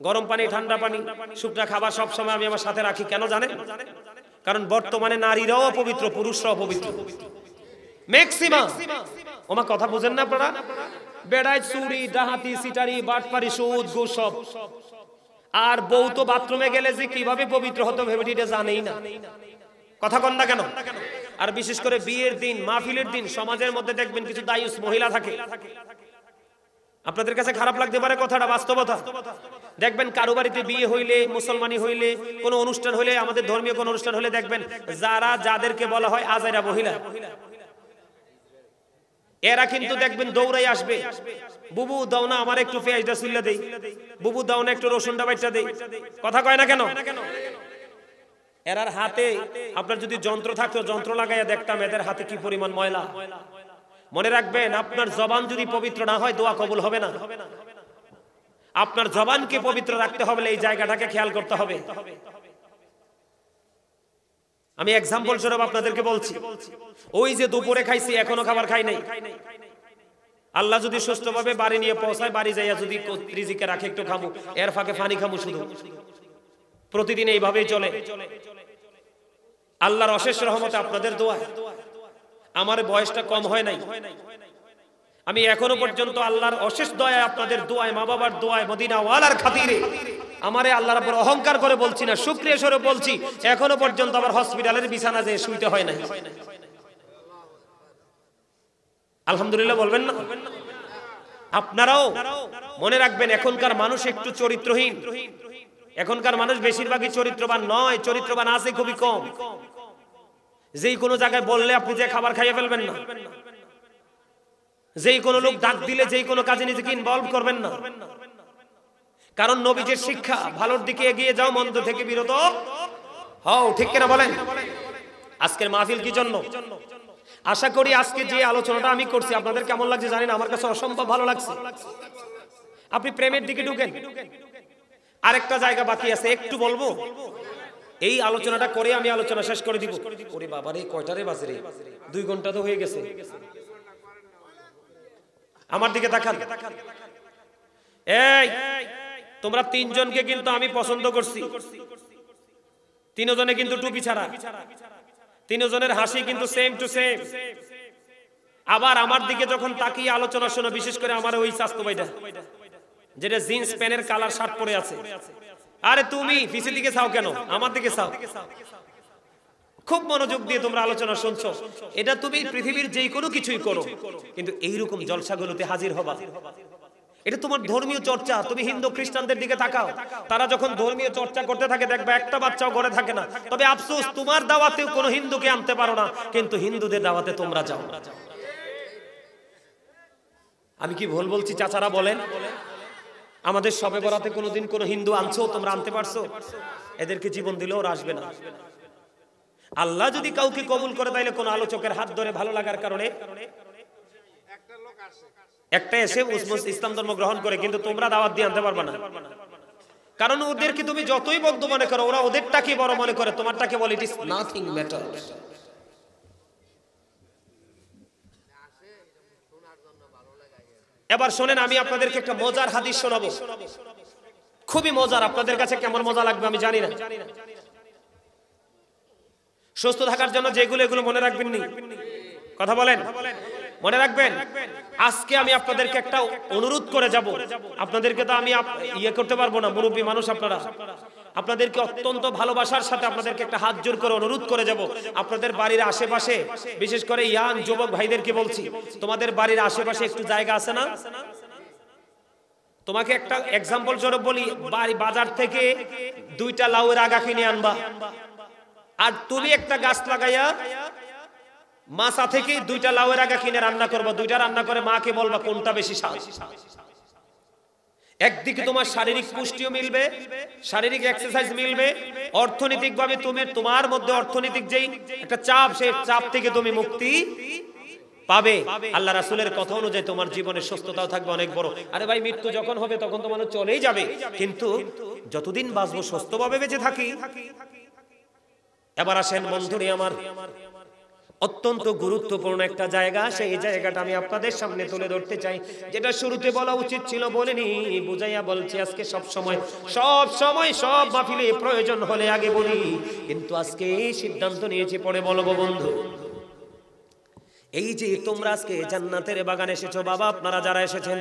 গরম পানি, ঠান্ডা পানি, শুকনা খাবার সব সময় আমি আমার সাথে রাখি। কেন জানেন? কারণ বর্তমানে নারীরাও পবিত্র, পুরুষরাও পবিত্র ম্যাক্সিমাম। ওমা কথা বুঝেন না আপনারা? বেড়ায় চুরি, ডাহাতি, সিটারি, বাটপারি, সুদ, ঘুষ সব। আর বউ তো বাথরুমে গেলে যে কিভাবে পবিত্র হতে হবে এটা জানেই না। কথা কন না কেন? আর বিশেষ করে বিয়ের দিন, মাহফিলের দিন সমাজের মধ্যে দেখবেন কিছু দায়ুস মহিলা থাকে। আপনাদের কাছে খারাপ লাগতে পারে কথাটা, বাস্তবতা। দেখবেন কারো বাড়িতে বিয়ে হইলে, মুসলমানি হইলে, কোনো অনুষ্ঠান হইলে, আমাদের ধর্মীয় কোনো অনুষ্ঠান হলে দেখবেন যাদেরকে বলা হয় আজাইরা মহিলা, এরা কিন্তু দেখবেন দৌড়াই আসবে, বুবু দাও না আমার একটু পেঁয়াজটা চুল্লা দেই, বুবু দাও না একটু রসুনটা বাইটা দেই। কথা কয় না কেন? এরার হাতে আপনার যদি যন্ত্র থাকতো, যন্ত্র লাগাইয়া দেখতাম এদের হাতে কি পরিমাণ ময়লা। মনে রাখবেন, আপনার জবান যদি পবিত্র না হয় দোয়া কবুল হবে না। আপনার জবানকে পবিত্র রাখতে হবে, এই জায়গাটাকে খেয়াল করতে হবে। আমি এক্সাম্পল স্বরূপ আপনাদেরকে বলছি, ওই যে দুপুরে খাইছি এখনো খাবার খাই নাই। আল্লাহ যদি সুস্থভাবে বাড়ি নিয়ে পৌঁছায়, বাড়ি যাইয়া যদি রিজিকে রাখে একটু খামু, এর ফাঁকে পানি খামু শুধু। প্রতিদিন এইভাবেই চলে। আল্লাহর অশেষ রহমতে আপনাদের দোয়া, আমার বয়সটা কম হয় নাই। আমি এখনো পর্যন্ত আল্লাহর অশেষ দয়ায়, আপনাদের দোয়ায়, মা বাবার দোয়ায়, মদিনা ওয়ালার খাতিরে আমারে আল্লাহর উপর অহংকার করে বলছি না, শুকরিয়া স্বরূপ বলছি, এখনো পর্যন্ত আমার হসপিটালের বিছানা যেয়ে শুইতে হয় নাই। আলহামদুলিল্লাহ বলবেন না? আপনারাও মনে রাখবেন, এখনকার মানুষ একটু চরিত্রহীন। এখনকার মানুষ বেশিরভাগই চরিত্রবান নয়, চরিত্রবান আছে খুবই কম। যেই কোনো জায়গায় বললে আপনি যে খাবার খাইয়ে ফেলবেন না, যেই কোনো লোক ডাক দিলে যেই কোনো কাজে নিজেকে ইনভলভ করবেন না। কারণ নবীজির শিক্ষা, ভালোর দিকে এগিয়ে যাও, মন্দ থেকে বিরত হও। ঠিক কিনা বলেন? আজকের মাহফিল কি জন্য? আশা করি আজকে যে আলোচনাটা আমি করছি আপনাদের কেমন লাগছে জানি না, আমার কাছে অসম্ভব ভালো লাগছে। আপনি প্রেমের দিকে ঢুকেন। আরেকটা জায়গা বাকি আছে, একটু বলবো। এই আলোচনাটা করে আমি আলোচনা শেষ করে দিব। ওরে বাবারে, কয়টারে বাজে রে? 2 ঘন্টা তো হয়ে গেছে। আমার দিকে তাকান। এই তোমরা 3 জনকে কিন্তু আমি পছন্দ করছি। 3 জনে কিন্তু টুপি ছাড়া, 3 জনের হাসি কিন্তু সেম টু সেম। আবার আমার দিকে যখন তাকিয়ে আলোচনা শোনো, বিশেষ করে আমার ওই স্বাস্থ্য ভাইটা যেটা জিন্স প্যান্টের কালার শার্ট পরে আছে, আরে তুমি পিছে দিকে চাও কেন? আমার দিকে চাও। খুব মনোযোগ দিয়ে তোমরা আলোচনা শুনছো। এটা তুমি পৃথিবীর যেই কোনো কিছুই করো, কিন্তু এইরকম জলসাগুলোতে হাজির হবা। এটা তোমার ধর্মীয় চর্চা। তুমি হিন্দু খ্রিস্টানদের দিকে তাকাও, তারা যখন ধর্মীয় চর্চা করতে থাকে দেখবে একটা বাচ্চাও ঘরে থাকে না। তবে আফসোস, তোমার দাওয়াতেও কোনো হিন্দুকে আনতে পারো না, কিন্তু হিন্দুদের দাওয়াতে তোমরা যাও। আমি কি ভুল বলছি চাচারা বলেন? আমাদের শবে বরাতে কোনোদিন কোনো হিন্দু আনছো? তোমরা আনতে পারছো? এদেরকে জীবন দিলেও ওরা আসবে না। আল্লাহ যদি কাউকে কবুল করে, তাইলে কোন আলোচকের হাত ধরে ভালো লাগার কারণে একটা এসে ইসলাম ধর্ম গ্রহণ করে, কিন্তু তোমরা দাওয়াত দিয়ে আনতে পারবে না। কারণ ওদেরকে তুমি যতই বদ্ধ মনে করো, ওরা ওদেরটাকে বড় মনে করে, তোমারটাকে বলে ইট ইজ নাথিং ম্যাটার। এবার শোনেন, আমি আপনাদেরকে একটা মজার হাদিস শোনাবো, খুবই মজার। আপনাদের কাছে কেমন মজা লাগবে আমি জানি না। সুস্থ থাকার জন্য যেগুলো, এগুলো মনে রাখবেন নি? কথা বলেন, মনে রাখবেন। আজকে আমি আপনাদেরকে একটা অনুরোধ করে যাব। আপনাদেরকে তো আমি ইয়ে করতে পারবো না, মুরব্বী মানুষ আপনারা। আপনাদেরকে অত্যন্ত ভালোবাসার সাথে আপনাদেরকে একটা হাত জোর করে অনুরোধ করে যাব। আপনাদের বাড়ির আশেপাশে, বিশেষ করে ইয়াং যুবক ভাইদেরকে বলছি, তোমাদের বাড়ির আশেপাশে একটু জায়গা আছে না? তোমাকে একটা এক্সাম্পল স্বরূপ বলি, বাজার থেকে 2টা লাউয়ের আগা কিনে আনবা, আর তুমি একটা গাছ লাগাইয়া মাছা থেকে 2টা লাউয়ের আগা কিনে রান্না করবা। 2টা রান্না করে মাকে বলবা কোনটা বেশি স্বাদ। একদিকে তোমার শারীরিক পুষ্টিও মিলবে, শারীরিক এক্সারসাইজ মিলবে, অর্থনৈতিকভাবে তুমি, তোমার মধ্যে অর্থনৈতিক যেই একটা চাপ, সেই চাপ থেকে তুমি মুক্তি পাবে। আল্লাহ রাসূলের কথা অনুযায়ী তোমার জীবনে সুস্থতাও থাকবে অনেক বড়। আরে ভাই, মৃত্যু যখন হবে তখন তো মানুষ চলেই যাবে, কিন্তু যতদিন বাঁচবো সুস্থভাবে বেঁচে থাকি। এবার আসেন বন্ধুরে আমার, অত্যন্ত গুরুত্বপূর্ণ একটা জায়গা, সেই জায়গাটা আমি আপনাদের সামনে তুলে ধরতে চাই। যেটা শুরুতে বলা উচিত ছিল বলিনি, বুঝাইয়া বলছি। আজকে সব সময় সব মাহফিলে প্রয়োজন হলে আগে বলি, কিন্তু আজকে সিদ্ধান্ত নিয়েছি পরে বলবো। বন্ধু, এই যে তোমরা আজকে জান্নাতের বাগানে এসেছো বাবা, আপনারা যারা এসেছেন,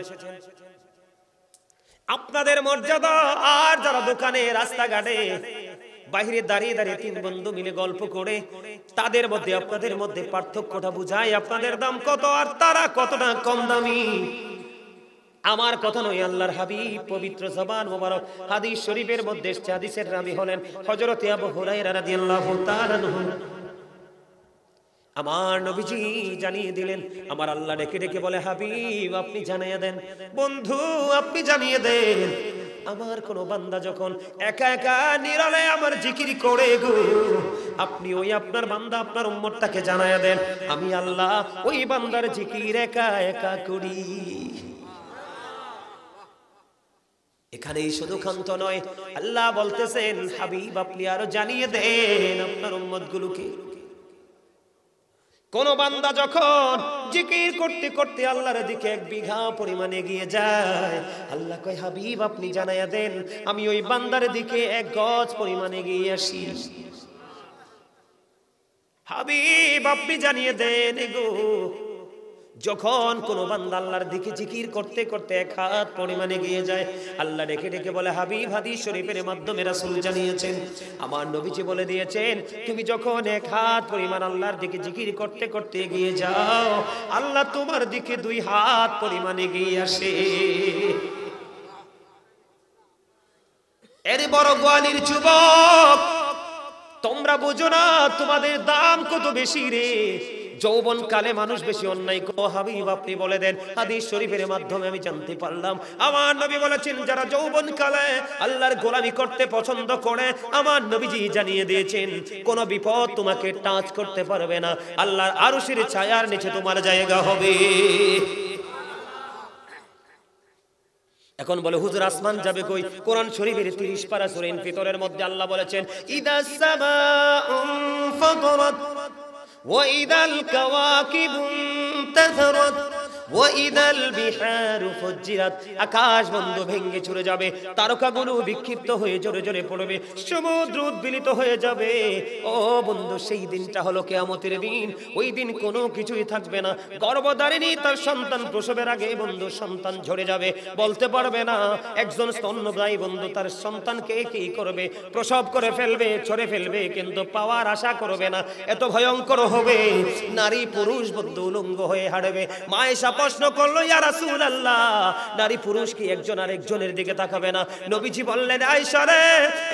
আপনাদের মর্যাদা আর যারা দোকানে রাস্তাঘাটে বাইরে দাঁড়িয়ে দাঁড়িয়ে তিন বন্ধু মিলে গল্প করে, তাদের মধ্যে আপনাদের মধ্যে পার্থক্যটা বুঝায় আপনাদের দাম কত আর তারা কতটা কম দামি। আমার কথা নয়, আল্লাহর হাবিব পবিত্র জবান মোবারক হাদিস শরীফের মধ্যে এসেছে, হাদিসের রাবী হলেন হযরত আবু হুরায়রা রাদিয়াল্লাহু তাআলা আনহু। আমার নবীজি জানিয়ে দিলেন, আমার আল্লাহ ডেকে ডেকে বলে, হাবিব আপনি জানিয়ে দেন, বন্ধু আপনি জানিয়ে দেন, আমার কোন বান্দা যখন একা একা নিরালে আমার জিকির করে গো, আপনি ওই আপনার বান্দা আপনার উম্মতটাকে জানায়া দেন, আমি আল্লাহ ওই বান্দার জিকির একা একা করি। এখানেই শুধু ক্ষান্ত নয়, আল্লাহ বলতেছেন, হাবিব আপনি আরো জানিয়ে দেন আপনার উম্মতগুলোকে, কোন বান্দা যখন জিকির করতে করতে আল্লাহর দিকে এক বিঘা পরিমাণে এগিয়ে যায়, আল্লাহ কয় হাবিব আপনি জানাইয়া দেন, আমি ওই বান্দার দিকে এক গজ পরিমাণে এগিয়ে আসি। হাবিব আপনি জানিয়ে দেন গো, যখন কোন বান্দা আল্লাহর দিকে জিকির করতে করতে এক হাত পরিমাণে এগিয়ে যায়, আল্লাহ ডেকে ডেকে বলে, হাবিব হাদিস শরীফের মাধ্যমে রাসূল জানিয়েছেন, আমার নবীজি বলে দিয়েছেন, তুমি যখন এক হাত পরিমাণ আল্লাহর দিকে জিকির করতে করতে এগিয়ে যাও, আল্লাহ তোমার দিকে দুই হাত পরিমাণ এগিয়ে আসে। এর বড় গোয়ালির যুবক, তোমরা বুঝো না তোমাদের দাম কত বেশি রে। যৌবন কালে মানুষ বেশি অন্যায় করে, হাবিব আপনি বলে দেন, হাদিস শরীফের মাধ্যমে আমি জানতে পারলাম, আমার নবী বলেছেন, যারা যৌবন কালে আল্লাহর গোলামি করতে পছন্দ করে, আমার নবীজি জানিয়ে দিয়েছেন, কোন বিপদ তোমাকে টাচ করতে পারবে না, আল্লাহর আরশের ছায়ার নিচে তোমার জায়গা হবে। এখন বলে হুজুর আসমান যাবে কই? কোরআন শরীফের 30 পারা সূরা ইনফিতরের মধ্যে আল্লাহ বলেছেন, ইদাস সামাউ ফাতারাত ওয়া ইদাল কাওয়াকিবু ইনতাসারাত ওয়া ইদাল বিহারু ফুজ্জিরাত। আকাশ বন্ধ ভেঙে চলে যাবে, তারকাগুলো বিক্ষিপ্ত হয়ে জোরে জোরে পড়বে, সমুদ্র উদ্বেলিত হয়ে যাবে। ও বন্ধু, সেই দিনটা হলো কিয়ামতের দিন। ওই দিন কোনো কিছুই থাকবে না। গর্ভধারিণী তার সন্তান প্রসবের আগে বন্ধু সন্তান ঝরে যাবে, বলতে পারবে না। একজন স্তন্যদায়ী বন্ধু তার সন্তানকে কি করবে, প্রসব করে ফেলবে, ছড়ে ফেলবে, কিন্তু পাওয়ার আশা করবে না। এত ভয়ঙ্কর হবে, নারী পুরুষ বন্ধু উলঙ্গ হয়ে হাঁটবে। মায়েশা প্রশ্ন করলো, ইয়া রাসূলুল্লাহ, নারী পুরুষ কি একজন আরেকজনের দিকে তাকাবে না? নবীজি বললেন, আয়েশা রে,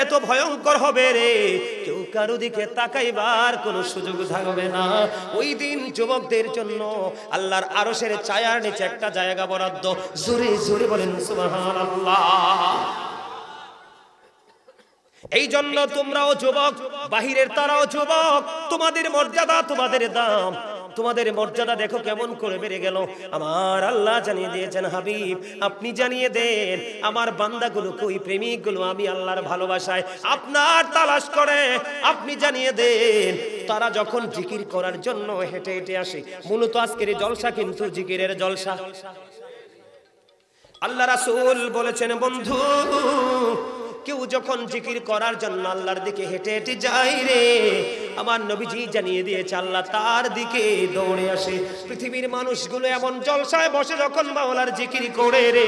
এত ভয়ঙ্কর হবে রে, কেউ কারো দিকে তাকাইবার কোনো সুযোগ থাকবে না। ওই দিন যুবকদের জন্য আল্লাহর আরশের ছায়ার নিচে একটা জায়গা বরাদ্দ। জোরে জোরে বলেন সুবহানাল্লাহ। এই জন্য তোমরাও যুবক, বাহিরের তারাও যুবক, তোমাদের মর্যাদা, তোমাদের দাম, তোমাদের মর্যাদা দেখো কেমন করে বেড়ে গেল। আমার আল্লাহ জানিয়ে দিয়েছেন, হাবিব আপনি জানিয়ে দেন, আমার বান্দাগুলো কই, প্রেমিকগুলো আমি আল্লাহর ভালোবাসায় আপনার তালাশ করে, আপনি জানিয়ে দেন, তারা যখন জিকির করার জন্য হেঁটে হেঁটে আসে। মূলত আজকের জলসা কিন্তু জিকিরের জলসা। আল্লাহ রাসূল বলেছেন, বন্ধু কেউ যখন জিকির করার জন্য আল্লাহর দিকে হেঁটে হেঁটে যায় রে, আমার নবীজি জানিয়ে দিয়েছে, আল্লাহ তার দিকে দৌড়ে আসে। পৃথিবীর মানুষগুলো এমন জলসায় বসে যখন মাওলার জিকির করে রে,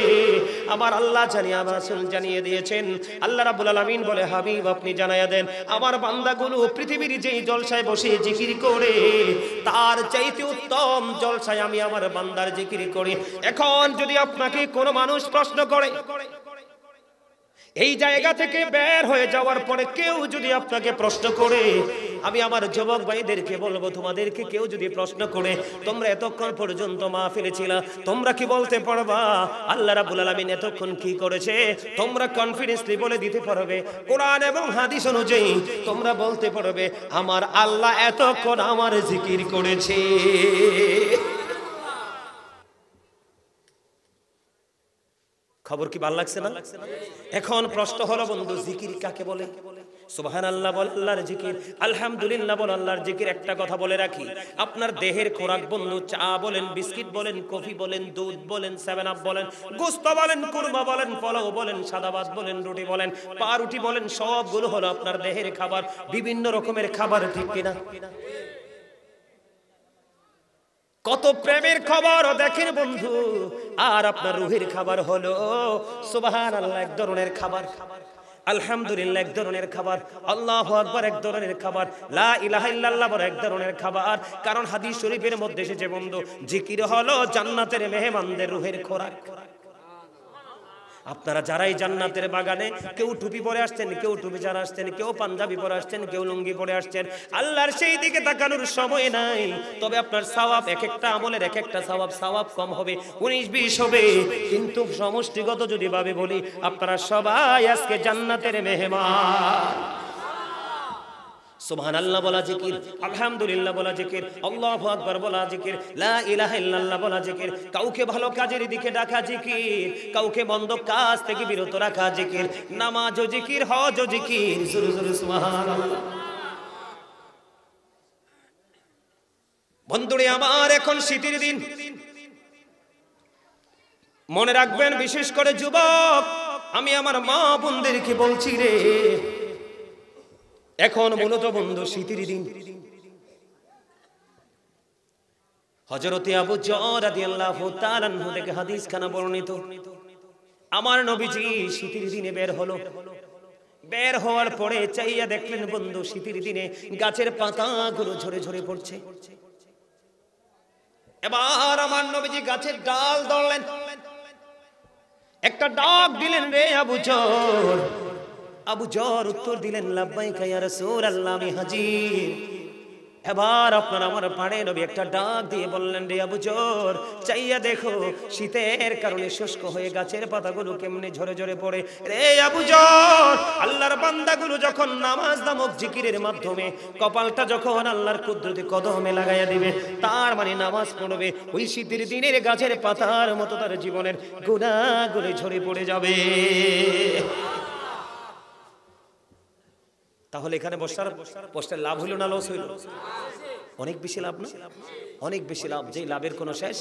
আমার আল্লাহ জানিয়ে, আমার রাসূল জানিয়ে দিয়েছেন, আল্লাহ রাব্বুল আলামিন বলে, হাবিব আপনি জানায়া দেন, আমার বান্দাগুলো পৃথিবীর যেই জলসায় বসে জিকির করে, তার চাইতে উত্তম জলসায় আমি আমার বান্দার জিকির করি। এখন যদি আপনাকে কোনো মানুষ প্রশ্ন করে, এই জায়গা থেকে বের হয়ে যাওয়ার পরে কেউ যদি আপনাকে প্রশ্ন করে, আমি আমার যুবক ভাইদেরকে বলবো, তোমাদেরকে কেউ যদি প্রশ্ন করে, তোমরা এতক্ষণ পর্যন্ত মাহফিলে ছিলা, তোমরা কি বলতে পারবা আল্লাহ রাব্বুল আলামিন এতক্ষণ কি করেছে? তোমরা কনফিডেন্সলি বলে দিতে পারবে, কোরআন এবং হাদিস অনুযায়ী তোমরা বলতে পারবে, আমার আল্লাহ এতক্ষণ আমার জিকির করেছে। খবর কি ভালো লাগছে না? এখন প্রশ্ন হলো বন্ধু, জিকির কাকে বলে? সুবহানাল্লাহ বল আল্লাহর জিকির, আলহামদুলিল্লাহ বল আল্লাহর জিকির। একটা কথা বলে রাখি, আপনার দেহের খোরাক বন্ধু, চা বলেন, বিস্কিট বলেন, কফি বলেন, দুধ বলেন, 7 আপ বলেন, গোশত বলেন, কুরমা বলেন, পোলাও বলেন, সাদা ভাত বলেন, রুটি বলেন, পাউরুটি বলেন, সবগুলো হলো আপনার দেহের খাবার, বিভিন্ন রকমের খাবার, ঠিক কিনা? কত প্রেমের খবর দেখেন বন্ধু। আর আপনার রুহের খাবার হলো সুবহানাল্লাহ এক ধরনের খাবার, আলহামদুলিল্লাহ এক ধরনের খাবার, আল্লাহু আকবার এক ধরনের খাবার, লা ইলাহা ইল্লাল্লাহ বড় এক ধরনের খাবার। কারণ হাদিস শরীফের মধ্যে এসেছে বন্ধু, জিকির হলো জান্নাতের মেহমানদের রুহের খোরাক। আপনারা যারাই জান্নাতের বাগানে, কেউ টুপি পরে আসছেন, কেউ টুপি ছাড়া আসছেন, কেউ পাঞ্জাবি পরে আসছেন, কেউ লুঙ্গি পরে আসছেন, আল্লাহর সেই দিকে তাকানোর সময় নাই। তবে আপনার সওয়াব, এক একটা আমলের এক একটা সওয়াব কম হবে, 19-20 হবে, কিন্তু সমষ্টিগত যদি ভাবে বলি, আপনারা সবাই আজকে জান্নাতের মেহমান। সুবহানাল্লাহ বলা জিকির, আলহামদুলিল্লাহ বলা জিকির, আল্লাহু আকবার বলা জিকির, লা ইলাহা ইল্লাল্লাহ বলা জিকির। কাউকে ভালো কাজের দিকে ডাকা জিকির, কাউকে মন্দ কাজ থেকে বিরত রাখা জিকির, নামাজও জিকির, হজও জিকির, জোরে জোরে সুবহানাল্লাহ। বন্ধুরে আমার, এখন শীতের দিন, মনে রাখবেন, বিশেষ করে যুবক, আমি আমার মা বোনদেরকে বলছি রে, এখন মূলত বন্ধু শীতের দিন। হযরতে আবু যর রাদিয়াল্লাহু তাআলা আনহু থেকে হাদিস খানা বর্ণিত, আমার নবীজি শীতের দিনে বের হলো। বের হওয়ার পরে চাইয়া দেখলেন বন্ধু, শীতের দিনে গাছের পাতাগুলো ঝরে ঝরে পড়ছে। এবার আমার নবীজি গাছের ডাল ধরলেন, একটা ডাক দিলেন, রে আবু যর। আবু যর উত্তর দিলেন, লাব্বাইকা ইয়া রাসূলুল্লাহ, আমি হাজির। এবার আপনার আমার পাড়ে নবী একটা ডাক দিয়ে বললেন, রে আবু যর, চাইয়া দেখো শীতের কারণে শুষ্ক হয়ে গাছের পাতাগুলো কেমনে ঝরে ঝরে পড়ে। রে আবু যর, আল্লাহর বান্দাগুলো যখন নামাজ নামক জিকিরের মাধ্যমে কপালটা যখন আল্লাহর কুদরতি কদমে লাগাইয়া দিবে, তার মানে নামাজ পড়বে, ওই শীতের দিনের গাছের পাতার মতো তার জীবনের গুনাহগুলো ঝরে পড়ে যাবে। তাহলে এখানে বসার লাভ হইল না লস হইল? অনেক বেশি লাভ না? অনেক বেশি লাভ, যে লাভের কোনো শেষ,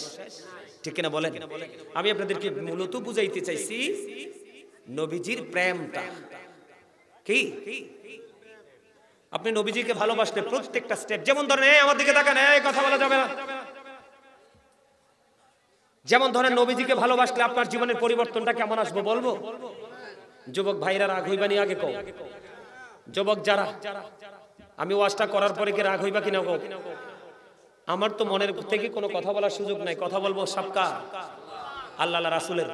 ঠিক কিনা বলেন? আমি আপনাদেরকে মূলত বুঝাইতে চাইছি নবীজির প্রেমটা কি। আপনি নবীজিকে ভালোবাসলে প্রত্যেকটা স্টেপ, যেমন ধরেন, আমার দিকে তাকান, এই কথা বলা যাবে না, যেমন ধরেন নবীজিকে ভালোবাসলে আপনার জীবনের পরিবর্তনটা কেমন আসবে বলবো? যুবক ভাইরা রাগ হইবানি আগে কও। যুবক যারা, আমি ওয়াজটা করার পরে কি রাগ হইবা কিনা গো? আমার তো মনের থেকে কোনো কথা বলার সুযোগ নাই, কথা বলবো সবকা আল্লাহ রাসূলের।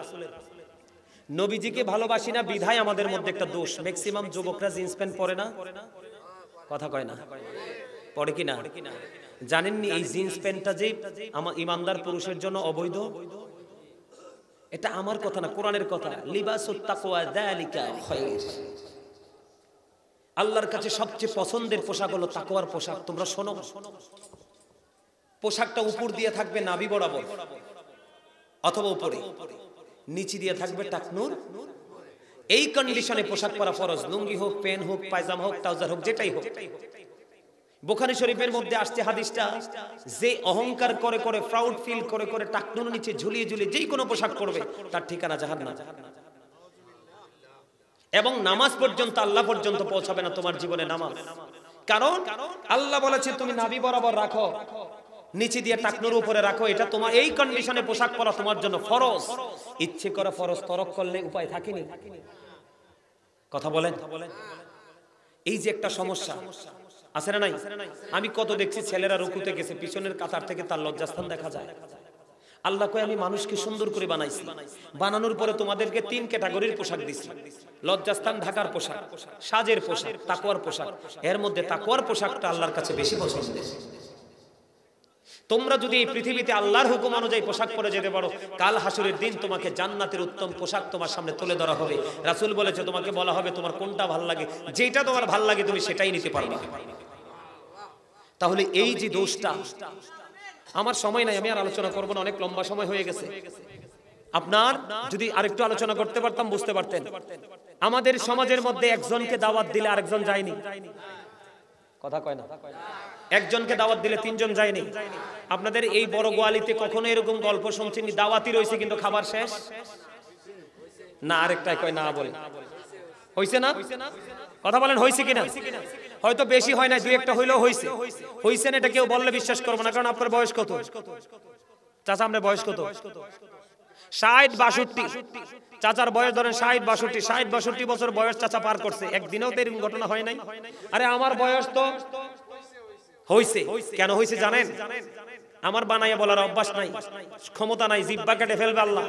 নবীজিকে ভালোবাসি না বিধায় আমাদের মধ্যে একটা দোষ, ম্যাক্সিমাম যুবকরা জিন্স প্যান্ট পরে না, কথা কয় না, পরে কিনা? জানেননি এই জিন্স প্যান্টটা যে আমার ইমানদার পুরুষের জন্য অবৈধ? এটা আমার কথা না, কোরআনের কথা। লিবাসুত তাকওয়া যালিকা খায়র, আল্লাহর কাছে সবচেয়ে পছন্দের পোশাক হলো তাকওয়ার পোশাক। তোমরা শোনো, পোশাকটা উপর দিয়ে থাকবে নাভি বরাবর অথবা উপরে, নিচে দিয়ে থাকবে টাকনুর। এই কন্ডিশনে পোশাক পরা ফরজ, লুঙ্গি হোক, পেন হোক, পায়জামা হোক, ট্রাউজার হোক, যেটাই হোক। বুখারী শরীফের মধ্যে আসছে হাদিসটা, যে অহংকার করে করে, প্রাউড ফিল করে করে টাকনুর নিচে ঝুলিয়ে ঝুলিয়ে যেই কোনো পোশাক পরবে, তার ঠিকানা জাহান্নাম। এবং নামাজ পর্যন্ত, আল্লাহ পর্যন্ত পৌঁছাবে না তোমার জীবনে নামাজ। কারণ আল্লাহ বলেছে তুমি নাভি বরাবর রাখো, নিচে দিয়ে টাকনুর উপরে রাখো। এটা তোমার এই কন্ডিশনে পোশাক পরা তোমার জন্য ফরজ। ইচ্ছে করে ফরজ তরক করলে উপায় থাকেনি, কথা বলেন। এই যে একটা সমস্যা আছে না নাই? আমি কত দেখছি ছেলেরা রুকুতে গেছে, পিছনের কাতার থেকে তার লজ্জাস্থান দেখা যায়। আল্লাহ কয়, আমি মানুষকে সুন্দর করে বানাইছি, বানানোর পরে তোমাদেরকে 3 ক্যাটাগরির পোশাক দিছি। লজ্জাস্থান ঢাকার পোশাক, সাজের পোশাক, তাকওয়ার পোশাক। এর মধ্যে তাকওয়ার পোশাকটা আল্লাহর কাছে বেশি পছন্দের। তোমরা যদি এই পৃথিবীতে আল্লাহর হুকুম অনুযায়ী পোশাক পরে যেতে পারো, কাল হাসরের দিন তোমাকে জান্নাতের উত্তম পোশাক তোমার সামনে তুলে ধরা হবে। রাসূল বলেছে, তোমাকে বলা হবে তোমার কোনটা ভালো লাগে, যেটা তোমার ভালো লাগে তুমি সেটাই নিতে পারবে। তাহলে এই যে দোষটা, আমার সময় নাই, আমি আর আলোচনা করবো না, অনেক লম্বা সময় হয়ে গেছে। আপনার যদি আরেকটু আলোচনা করতে পারতাম বুঝতে পারতেন। আমাদের সমাজের মধ্যে একজনকে দাওয়াত দিলে আরেকজন যায়নি, কথা কয় না, একজনকে দাওয়াত দিলে তিনজন যায়নি। আপনাদের এই বড় গোয়ালিতে কখনো এরকম গল্প শুনছেন দাওয়াতই রয়েছে কিন্তু খাবার শেষ না? আরেকটাই কয় না বলে হইছে না? কথা বলেন হইছে কিনা? হয়তো বেশি হয় না, দুই একটা হইলেও হইছে। হইছে না এটা কেউ বললে বিশ্বাস করবো না, কারণ আপনার বয়স কত? চাচা আপনার বয়স কত? 60-62। চাচার বয়স ধরেন 60-62, 60-62 বছর বয়স চাচা পার করছে, একদিনেও তো এরকম ঘটনা হয় নাই। আরে আমার বয়স তো হইছে। কেন হইছে জানেন? আমার বানাইয়া বলার অভ্যাস নাই, ক্ষমতা নাই, জিহ্বা কেটে ফেলবে আল্লাহ।